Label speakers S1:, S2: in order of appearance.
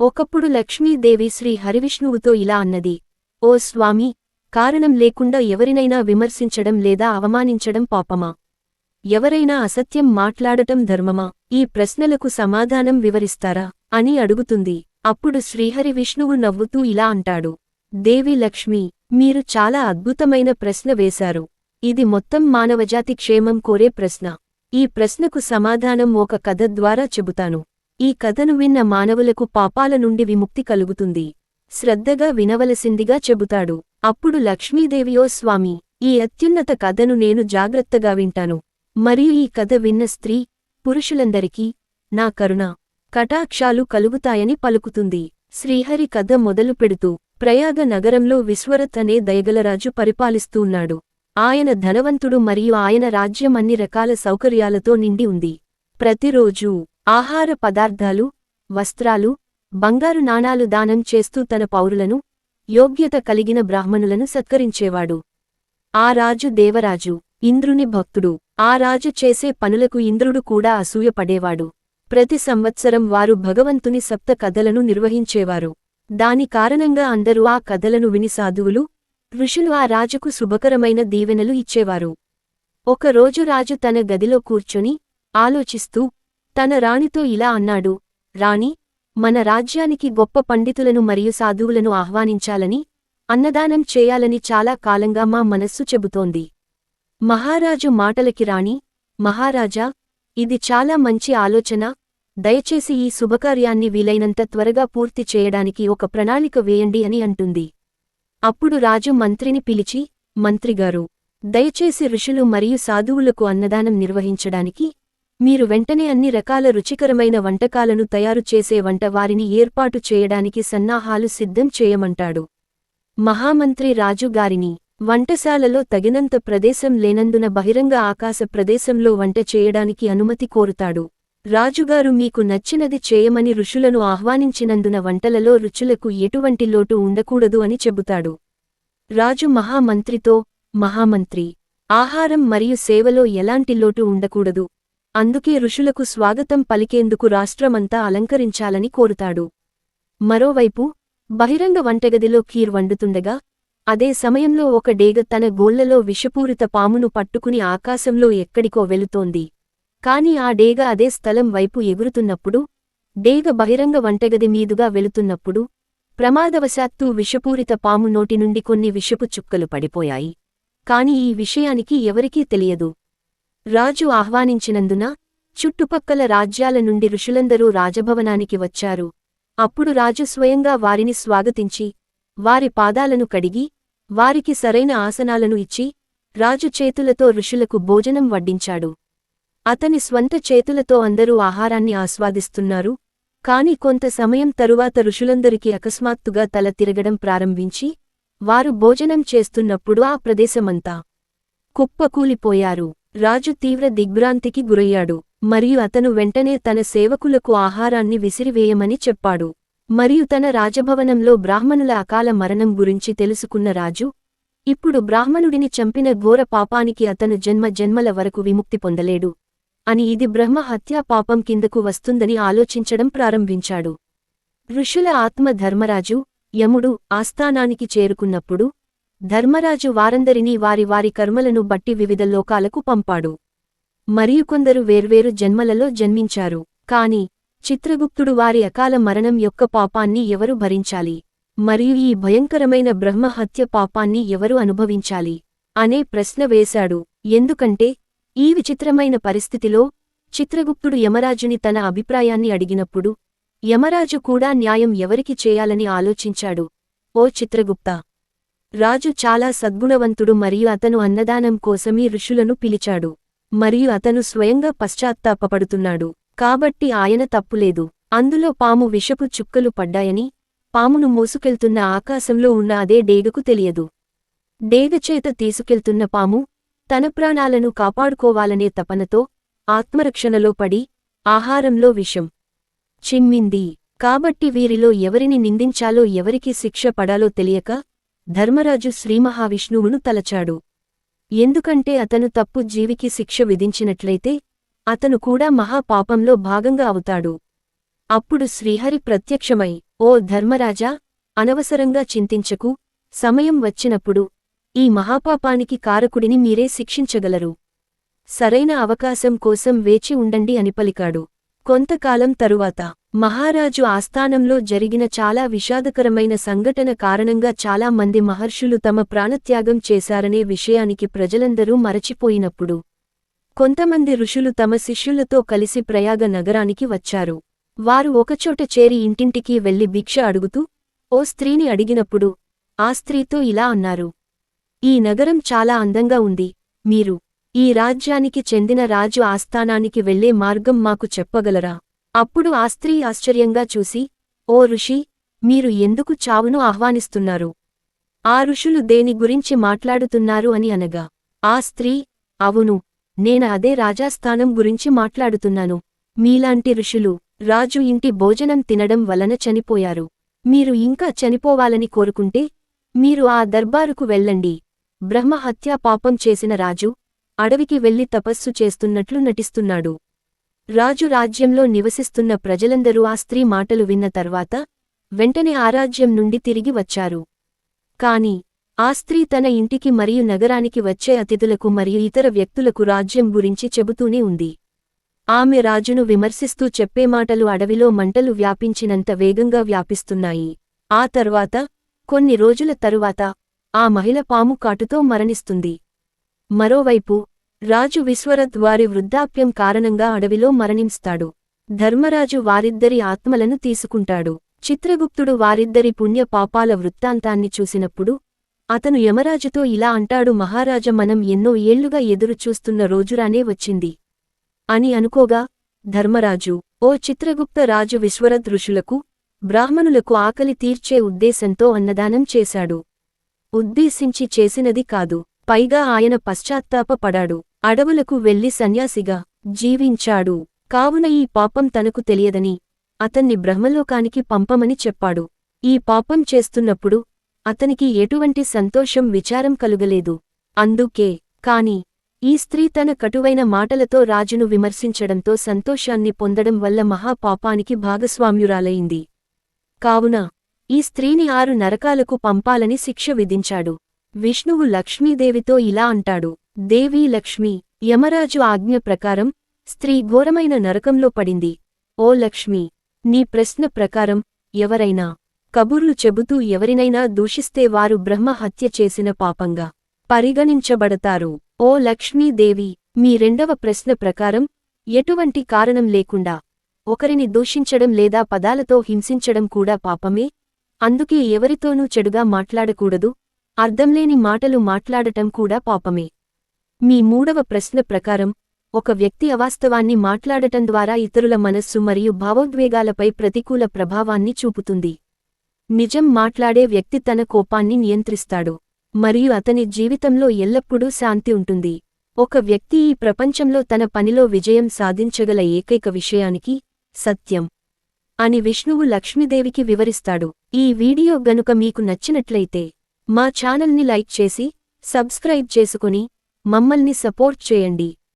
S1: ఒకప్పుడు లక్ష్మీదేవి శ్రీ హరివిష్ణువుతో ఇలా అన్నది. ఓ స్వామి, కారణం లేకుండా ఎవరినైనా విమర్శించడం లేదా అవమానించడం పాపమా? ఎవరైనా అసత్యం మాట్లాడటం ధర్మమా? ఈ ప్రశ్నలకు సమాధానం వివరిస్తారా అని అడుగుతుంది. అప్పుడు శ్రీహరి విష్ణువు నవ్వుతూ ఇలా అంటాడు. దేవి లక్ష్మీ, మీరు చాలా అద్భుతమైన ప్రశ్న వేశారు. ఇది మొత్తం మానవజాతి క్షేమం కోరే ప్రశ్న. ఈ ప్రశ్నకు సమాధానం ఒక కథ ద్వారా చెబుతాను. ఈ కథను విన్న మానవులకు పాపాల నుండి విముక్తి కలుగుతుంది. శ్రద్ధగా వినవలసిందిగా చెబుతాడు. అప్పుడు లక్ష్మీదేవియో స్వామి, ఈ అత్యున్నత కథను నేను జాగ్రత్తగా వింటాను. మరియు ఈ కథ విన్న స్త్రీ పురుషులందరికీ నా కరుణ కటాక్షాలు కలుగుతాయని పలుకుతుంది. శ్రీహరి కథ మొదలు పెడుతూ, ప్రయాగ నగరంలో విశ్వరత్ అనే దయగలరాజు పరిపాలిస్తూన్నాడు. ఆయన ధనవంతుడు మరియు ఆయన రాజ్యం అన్ని రకాల సౌకర్యాలతో నిండి ఉంది. ప్రతిరోజూ ఆహార పదార్థాలు, వస్త్రాలు, బంగారు నాణాలు దానం చేస్తూ తన పౌరులను, యోగ్యత కలిగిన బ్రాహ్మణులను సత్కరించేవాడు. ఆ రాజు దేవరాజు, ఇంద్రుని భక్తుడు. ఆ రాజు చేసే పనులకు ఇంద్రుడు కూడా అసూయపడేవాడు. ప్రతి సంవత్సరం వారు భగవంతుని సప్త కథలను నిర్వహించేవారు. దాని కారణంగా అందరూ ఆ కథలను విని సాధువులు, ఋషులు ఆ రాజుకు శుభకరమైన దీవెనలు ఇచ్చేవారు. ఒకరోజు రాజు తన గదిలో కూర్చొని ఆలోచిస్తూ తన రాణితో ఇలా అన్నాడు. రాణి, మన రాజ్యానికి గొప్ప పండితులను మరియు సాధువులను ఆహ్వానించాలని, అన్నదానం చేయాలని చాలా కాలంగా మా మనస్సు చెబుతోంది. మహారాజు మాటలకి రాణి, మహారాజా, ఇది చాలా మంచి ఆలోచన. దయచేసి ఈ శుభకార్యాన్ని వీలైనంత త్వరగా పూర్తి చేయడానికి ఒక ప్రణాళిక వేయండి అని అంటుంది. అప్పుడు రాజు మంత్రిని పిలిచి, మంత్రిగారు, దయచేసి ఋషులు మరియు సాధువులకు అన్నదానం నిర్వహించడానికి మీరు వెంటనే అన్ని రకాల రుచికరమైన వంటకాలను తయారు చేసే వంటవారిని ఏర్పాటు చేయడానికి సన్నాహాలు సిద్ధం చేయమంటాడు. మహామంత్రి రాజుగారిని వంటశాలలో తగినంత ప్రదేశం లేనందున బహిరంగ ఆకాశ ప్రదేశంలో వంట చేయడానికి అనుమతి కోరుతాడు. రాజుగారు మీకు నచ్చినది చేయమని ఋషులను ఆహ్వానించినందున వంటలలో రుచులకు ఎటువంటి లోటు ఉండకూడదు అని చెబుతాడు. రాజు మహామంత్రితో, మహామంత్రి, ఆహారం మరియు సేవలో ఎలాంటి లోటు ఉండకూడదు. అందుకే ఋషులకు స్వాగతం పలికేందుకు రాష్ట్రమంతా అలంకరించాలని కోరుతాడు. మరోవైపు బహిరంగ వంటగదిలో ఖీర్ వండుతుండగా అదే సమయంలో ఒక డేగ తన గోళ్లలో విషపూరిత పామును పట్టుకుని ఆకాశంలో ఎక్కడికో వెళుతోంది. కాని ఆ డేగ అదే స్థలం వైపు ఎగురుతున్నప్పుడు, డేగ బహిరంగ వంటగది మీదుగా వెళుతున్నప్పుడు ప్రమాదవశాత్తు విషపూరిత పాము నోటి నుండి కొన్ని విషపు చుక్కలు పడిపోయాయి. కాని ఈ విషయానికి ఎవరికీ తెలియదు. రాజు ఆహ్వానించినందున చుట్టుపక్కల రాజ్యాల నుండి ఋషులందరూ రాజభవనానికి వచ్చారు. అప్పుడు రాజు స్వయంగా వారిని స్వాగతించి, వారి పాదాలను కడిగి, వారికి సరైన ఆసనాలను ఇచ్చి, రాజు చేతులతో ఋషులకు భోజనం వడ్డించాడు. అతని స్వంత చేతులతో అందరూ ఆహారాన్ని ఆస్వాదిస్తున్నారు. కాని కొంత సమయం తరువాత ఋషులందరికీ అకస్మాత్తుగా తల తిరగడం ప్రారంభించి, వారు భోజనం చేస్తున్నప్పుడు ఆ ప్రదేశమంతా కుప్పకూలిపోయారు. రాజు తీవ్ర దిగ్భ్రాంతికి గురయ్యాడు. మరియు అతను వెంటనే తన సేవకులకు ఆహారాన్ని విసిరివేయమని చెప్పాడు. మరియు తన రాజభవనంలో బ్రాహ్మణుల అకాల మరణం గురించి తెలుసుకున్న రాజు, ఇప్పుడు బ్రాహ్మణుడిని చంపిన ఘోర పాపానికి అతను జన్మల వరకు విముక్తి పొందలేడు అని, ఇది బ్రహ్మ హత్యా పాపం కిందకు వస్తుందని ఆలోచించడం ప్రారంభించాడు. ఋషుల ఆత్మ ధర్మరాజు, యముడు ఆస్థానానికి చేరుకున్నప్పుడు ధర్మరాజు వారందరినీ వారి వారి కర్మలను బట్టి వివిధ లోకాలకు పంపాడు. మరియు కొందరు వేర్వేరు జన్మలలో జన్మించారు. కాని చిత్రగుప్తుడు వారి అకాల మరణం యొక్క పాపాన్ని ఎవరు భరించాలి, మరియు ఈ భయంకరమైన బ్రహ్మహత్య పాపాన్ని ఎవరు అనుభవించాలి అనే ప్రశ్న వేశాడు. ఎందుకంటే ఈ విచిత్రమైన పరిస్థితిలో చిత్రగుప్తుడు యమరాజుని తన అభిప్రాయాన్ని అడిగినప్పుడు యమరాజు కూడా న్యాయం ఎవరికి చేయాలని ఆలోచించాడు. ఓ చిత్రగుప్తా, రాజు చాలా సద్గుణవంతుడు మరియు అతను అన్నదానం కోసమీ ఋషులను పిలిచాడు. మరియు అతను స్వయంగా పశ్చాత్తాపపడుతున్నాడు. కాబట్టి ఆయన తప్పులేదు. అందులో పాము విషపు చుక్కలు పడ్డాయని, పామును మోసుకెళ్తున్న ఆకాశంలో ఉన్న అదే డేగకు తెలియదు. డేగచేత తీసుకెళ్తున్న పాము తన ప్రాణాలను కాపాడుకోవాలనే తపనతో ఆత్మరక్షణలో పడి ఆహారంలో విషం చిమ్మింది. కాబట్టి వీరిలో ఎవరిని నిందించాలో ఎవరికి శిక్ష పడాలో తెలియక ధర్మరాజు శ్రీమహావిష్ణువును తలచాడు. ఎందుకంటే అతను తప్పు జీవికి శిక్ష విధించినట్లయితే అతను కూడా మహాపాపంలో భాగంగా అవుతాడు. అప్పుడు శ్రీహరి ప్రత్యక్షమై, ఓ ధర్మరాజా, అనవసరంగా చింతించకు, సమయం వచ్చినప్పుడు ఈ మహాపాపానికి కారకుడిని మీరే శిక్షించగలరు. సరైన అవకాశం కోసం వేచి ఉండండి అని పలికాడు. కొంతకాలం తరువాత మహారాజు ఆస్థానంలో జరిగిన చాలా విషాదకరమైన సంఘటన కారణంగా చాలా మంది మహర్షులు తమ ప్రాణత్యాగం చేశారనే విషయానికి ప్రజలందరూ మరచిపోయినప్పుడు కొంతమంది ఋషులు తమ శిష్యులతో కలిసి ప్రయాగ నగరానికి వచ్చారు. వారు ఒకచోట చేరి ఇంటింటికి వెళ్లి భిక్ష అడుగుతూ ఓ స్త్రీని అడిగినప్పుడు ఆ స్త్రీతో ఇలా అన్నారు: ఈ నగరం చాలా అందంగా ఉంది. మీరు ఈ రాజ్యానికి చెందిన రాజు ఆస్థానానికి వెళ్లే మార్గం మాకు చెప్పగలరా? అప్పుడు ఆ స్త్రీ ఆశ్చర్యంగా చూసి, ఓ ఋషి, మీరు ఎందుకు చావును ఆహ్వానిస్తున్నారు? ఆ ఋషులు దేని గురించి మాట్లాడుతున్నారు అని అనగా ఆ స్త్రీ, అవును, అదే రాజాస్థానం గురించి మాట్లాడుతున్నాను. మీలాంటి ఋషులు రాజు ఇంటి భోజనం తినడం వలన చనిపోయారు. మీరు ఇంకా చనిపోవాలని కోరుకుంటే మీరు ఆ దర్బారుకు వెళ్ళండి. బ్రహ్మహత్యా పాపం చేసిన రాజు అడవికి వెళ్లి తపస్సు చేస్తున్నట్లు నటిస్తున్నాడు. రాజు రాజ్యంలో నివసిస్తున్న ప్రజలందరూ ఆ స్త్రీ మాటలు విన్న తర్వాత వెంటనే ఆ రాజ్యం నుండి తిరిగి వచ్చారు. కాని ఆ స్త్రీ తన ఇంటికి మరియు నగరానికి వచ్చే అతిథులకు మరియు ఇతర వ్యక్తులకు రాజ్యం గురించి చెబుతూనే ఉంది. ఆమె రాజును విమర్శిస్తూ చెప్పే మాటలు అడవిలో మంటలు వ్యాపించినంత వేగంగా వ్యాపిస్తున్నాయి. ఆ తర్వాత కొన్ని రోజుల తరువాత ఆ మహిళ పాము కాటుతో మరణిస్తుంది. మరోవైపు రాజు విశ్వరథ్ వారి వృద్ధాప్యం కారణంగా అడవిలో మరణిస్తాడు. ధర్మరాజు వారిద్దరి ఆత్మలను తీసుకుంటాడు. చిత్రగుప్తుడు వారిద్దరి పుణ్య పాపాల వృత్తాంతాన్ని చూసినప్పుడు అతను యమరాజుతో ఇలా అంటాడు: మహారాజ, మనం ఎన్నో ఏళ్లుగా ఎదురు చూస్తున్న రోజురానే వచ్చింది అని అనుకోగా ధర్మరాజు, ఓ చిత్రగుప్త రాజు విశ్వరథ్ ఋషులకు, బ్రాహ్మణులకు ఆకలి తీర్చే ఉద్దేశంతో అన్నదానం చేశాడు. ఉద్దేశించి చేసినది కాదు. పైగా ఆయన పశ్చాత్తాప పడాడు. అడవులకు వెళ్లి సన్యాసిగా జీవించాడు. కావున ఈ పాపం తనకు తెలియదని అతన్ని బ్రహ్మలోకానికి పంపమని చెప్పాడు. ఈ పాపం చేస్తున్నప్పుడు అతనికి ఎటువంటి సంతోషం విచారం కలుగలేదు. అందుకే కాని ఈ స్త్రీ తన కటువైన మాటలతో రాజును విమర్శించడంతో సంతోషాన్ని పొందడం వల్ల మహాపాపానికి భాగస్వామ్యురాలైంది. కావున ఈ స్త్రీని 6 నరకాలకు పంపాలని శిక్ష విధించాడు. విష్ణువు లక్ష్మీదేవితో ఇలా అంటాడు: దేవీ లక్ష్మీ, యమరాజు ఆజ్ఞ ప్రకారం స్త్రీ ఘోరమైన నరకంలో పడింది. ఓ లక్ష్మీ, నీ ప్రశ్న ప్రకారం ఎవరైనా కబుర్లు చెబుతూ ఎవరినైనా దూషిస్తే వారు బ్రహ్మ హత్య చేసిన పాపంగా పరిగణించబడతారు. ఓ లక్ష్మీదేవి, మీ రెండవ ప్రశ్న ప్రకారం ఎటువంటి కారణం లేకుండా ఒకరిని దూషించడం లేదా పదాలతో హింసించడం కూడా పాపమే. అందుకే ఎవరితోనూ చెడుగా మాట్లాడకూడదు. అర్థంలేని మాటలు మాట్లాడటం కూడా పాపమే. మీ మూడవ ప్రశ్న ప్రకారం ఒక వ్యక్తి అవాస్తవాన్ని మాట్లాడటం ద్వారా ఇతరుల మనస్సు మరియు భావోద్వేగాలపై ప్రతికూల ప్రభావాన్ని చూపుతుంది. నిజం మాట్లాడే వ్యక్తి తన కోపాన్ని నియంత్రిస్తాడు మరియు అతని జీవితంలో ఎల్లప్పుడూ శాంతి ఉంటుంది. ఒక వ్యక్తి ఈ ప్రపంచంలో తన పనిలో విజయం సాధించగల ఏకైక విషయానికి సత్యం అని విష్ణువు లక్ష్మీదేవికి వివరిస్తాడు. ఈ వీడియో గనుక మీకు నచ్చినట్లయితే మా ఛానల్ని లైక్ చేసి సబ్స్క్రైబ్ చేసుకుని మమ్మల్ని సపోర్ట్ చేయండి.